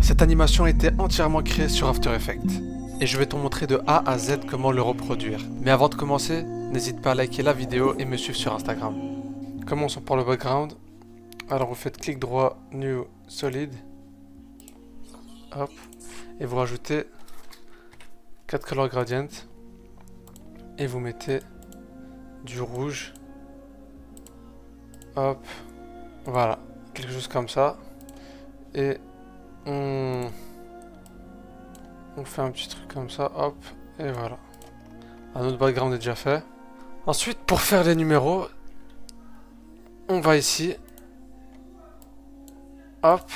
Cette animation a été entièrement créée sur After Effects. Et je vais te montrer de A à Z comment le reproduire. Mais avant de commencer, n'hésite pas à liker la vidéo et me suivre sur Instagram. Commençons par le background. Alors vous faites clic droit, New, Solid. Hop. Et vous rajoutez 4 color gradient. Et vous mettez du rouge. Hop. Voilà. Quelque chose comme ça. Et on fait un petit truc comme ça. Hop. Et voilà. Un autre background est déjà fait. Ensuite, pour faire les numéros, on va ici. Hop.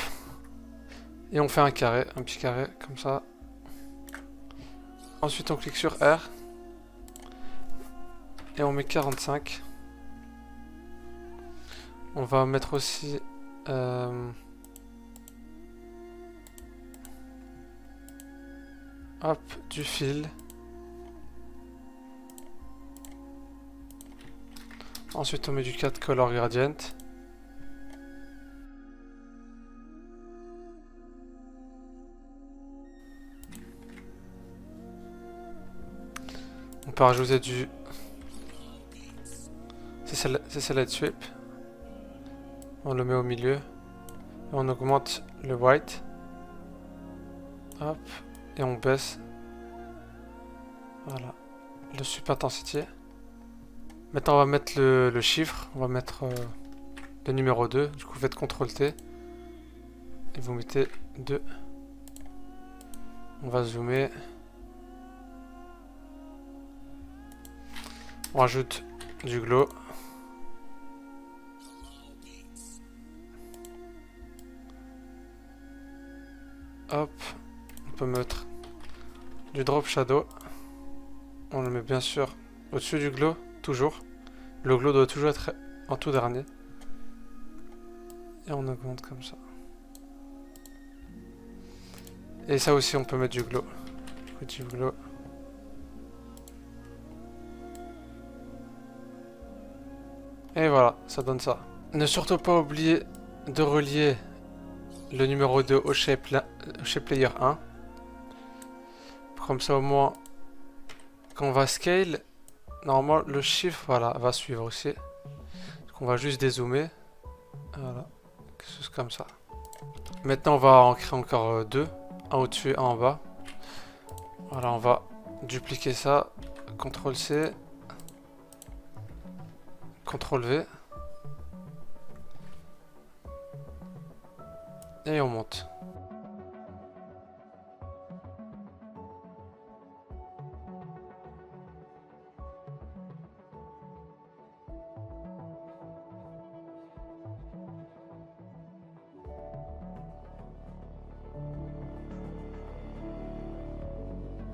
Et on fait un carré, un petit carré, comme ça. Ensuite, on clique sur R. Et on met 45. On va mettre aussi... hop, du fil. Ensuite, on met du 4 color gradient. On peut rajouter du Select Sweep. On le met au milieu. Et on augmente le white. Hop. Et on baisse. Voilà. Le Sweep Intensity. Maintenant, on va mettre le chiffre. On va mettre le numéro 2. Du coup, vous faites CTRL T. Et vous mettez 2. On va zoomer. On rajoute du glow. Hop. On peut mettre du drop shadow. On le met bien sûr au-dessus du glow, toujours. Le glow doit toujours être en tout dernier. Et on augmente comme ça. Et ça aussi, on peut mettre du glow. Du glow. Et voilà, ça donne ça. Ne surtout pas oublier de relier le numéro 2 au shape layer 1. Comme ça, au moins, quand on va scale, normalement, le chiffre voilà, va suivre aussi. Donc on va juste dézoomer. Voilà, quelque chose comme ça. Maintenant, on va en créer encore 2. Un au-dessus, un en bas. Voilà, on va dupliquer ça. CTRL C. CTRL V. Et on monte.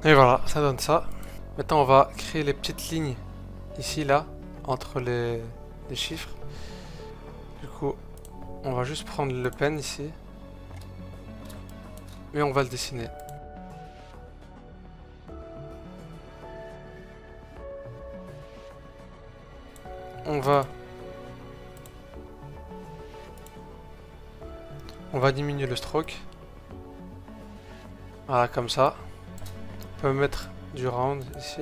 Et voilà, ça donne ça. Maintenant, on va créer les petites lignes ici, là, entre les chiffres. Du coup, on va juste prendre le pen ici. Et on va le dessiner. On va diminuer le stroke. Voilà, comme ça. On peut mettre du round ici.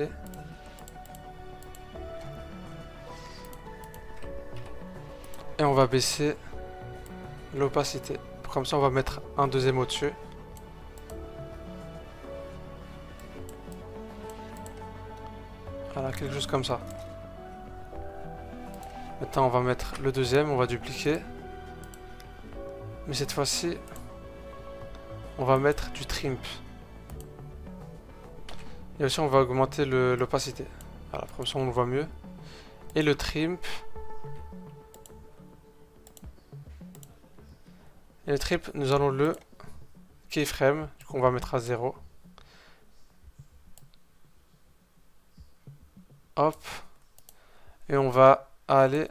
Et on va baisser l'opacité. Comme ça, on va mettre un deuxième au-dessus. Voilà, quelque chose comme ça. Maintenant, on va mettre le deuxième, on va dupliquer. Mais cette fois-ci, on va mettre du trimp. Et aussi, on va augmenter l'opacité. Voilà, comme ça, on le voit mieux. Et le trimp. Et le trimp, nous allons le keyframe. Du coup, on va mettre à 0. Hop. Et on va aller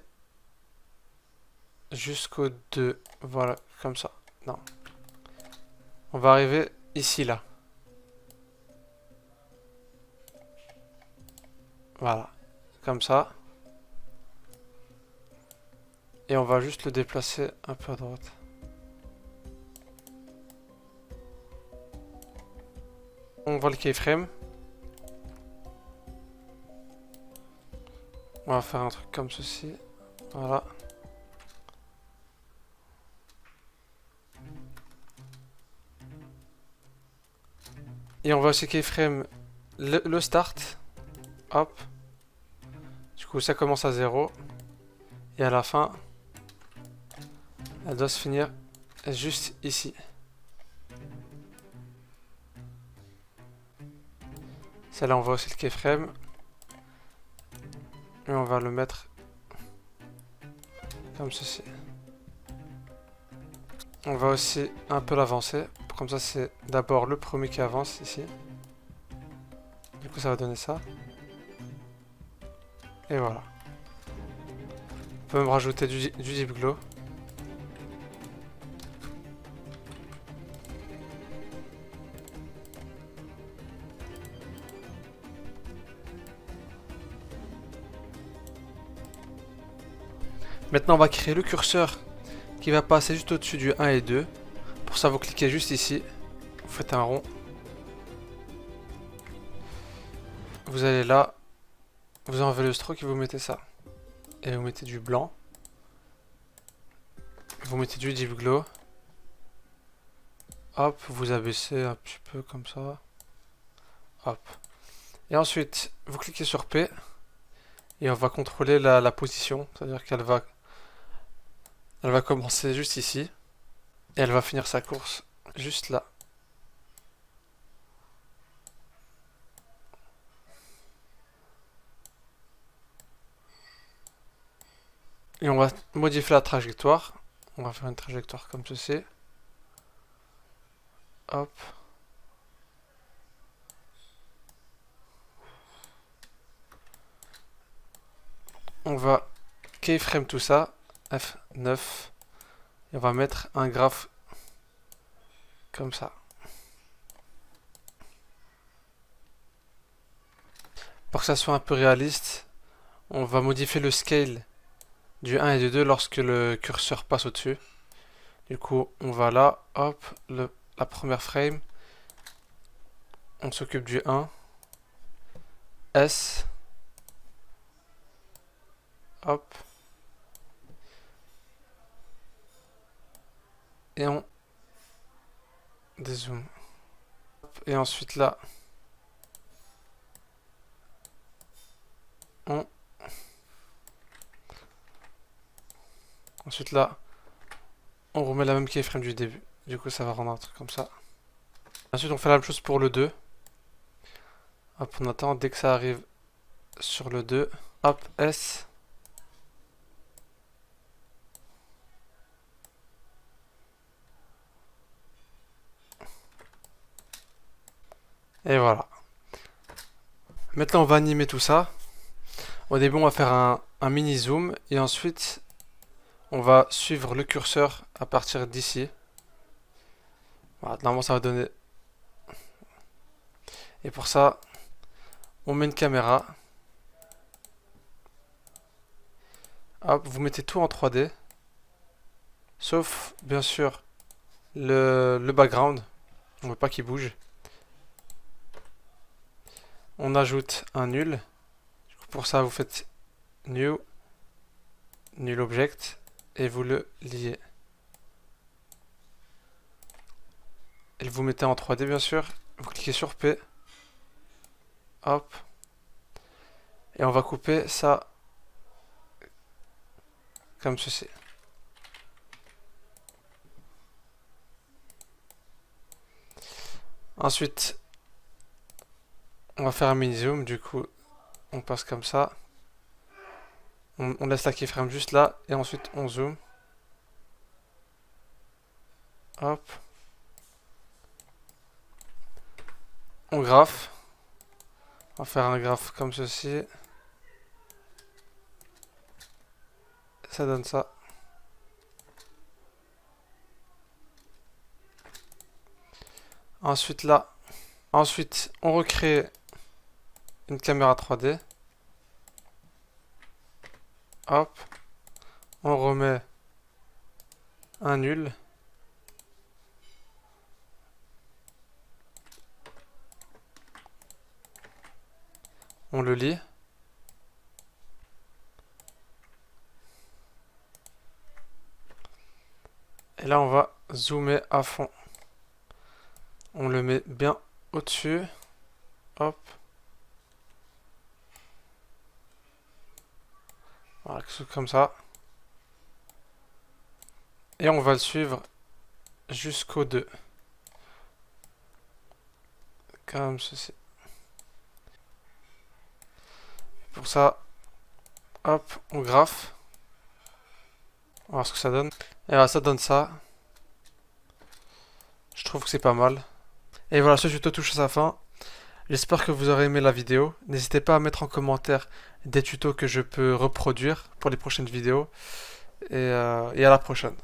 jusqu'au 2. Voilà, comme ça. Non. On va arriver ici, là. Voilà. Comme ça. Et on va juste le déplacer un peu à droite. On voit le keyframe. On va faire un truc comme ceci. Voilà. Et on va aussi keyframe le start. Hop. Du coup, ça commence à 0. Et à la fin, elle doit se finir juste ici. Celle-là, on voit aussi le keyframe. Et on va le mettre comme ceci. On va aussi un peu l'avancer. Comme ça, c'est d'abord le premier qui avance ici. Du coup, ça va donner ça. Et voilà. On peut même rajouter du deep glow. Maintenant, on va créer le curseur qui va passer juste au-dessus du 1 et 2. Pour ça, vous cliquez juste ici. Vous faites un rond. Vous allez là. Vous enlevez le stroke et vous mettez ça. Et vous mettez du blanc. Vous mettez du deep glow. Hop, vous abaissez un petit peu comme ça. Hop. Et ensuite, vous cliquez sur P. Et on va contrôler la position. C'est-à-dire qu'elle va commencer juste ici. Et elle va finir sa course juste là. Et on va modifier la trajectoire. On va faire une trajectoire comme ceci. Hop. On va keyframe tout ça. F9. Et on va mettre un graphe comme ça. Pour que ça soit un peu réaliste, on va modifier le scale du 1 et du 2 lorsque le curseur passe au-dessus. Du coup, on va là, hop, la première frame. On s'occupe du 1. S. Hop. Et on dézoome. Et ensuite là, ensuite là, on remet la même keyframe du début. Du coup, ça va rendre un truc comme ça. Ensuite, on fait la même chose pour le 2. Hop, on attend dès que ça arrive sur le 2. Hop, S. Et voilà. Maintenant, on va animer tout ça. Au début, on va faire un mini zoom et ensuite, on va suivre le curseur à partir d'ici. Voilà, normalement, ça va donner. Et pour ça, on met une caméra. Hop, vous mettez tout en 3D. Sauf, bien sûr, le background. On ne veut pas qu'il bouge. On ajoute un nul. Du coup, pour ça, vous faites new, null object, et vous le liez. Et vous mettez en 3D, bien sûr. Vous cliquez sur P. Hop. Et on va couper ça comme ceci. Ensuite, on va faire un mini zoom, du coup, on passe comme ça. On laisse la keyframe juste là, et ensuite on zoom. Hop. On graphe. On va faire un graphe comme ceci. Ça donne ça. Ensuite là. Ensuite, on recrée une caméra 3D. Hop. On remet un nul. On le lit. Et là, on va zoomer à fond. On le met bien au-dessus. Hop. Voilà, quelque chose comme ça. Et on va le suivre jusqu'au 2. Comme ceci. Pour ça, hop, on graffe. On va voir ce que ça donne. Et voilà, ça donne ça. Je trouve que c'est pas mal. Et voilà, ce tuto touche à sa fin. J'espère que vous aurez aimé la vidéo. N'hésitez pas à mettre en commentaire des tutos que je peux reproduire pour les prochaines vidéos. Et à la prochaine.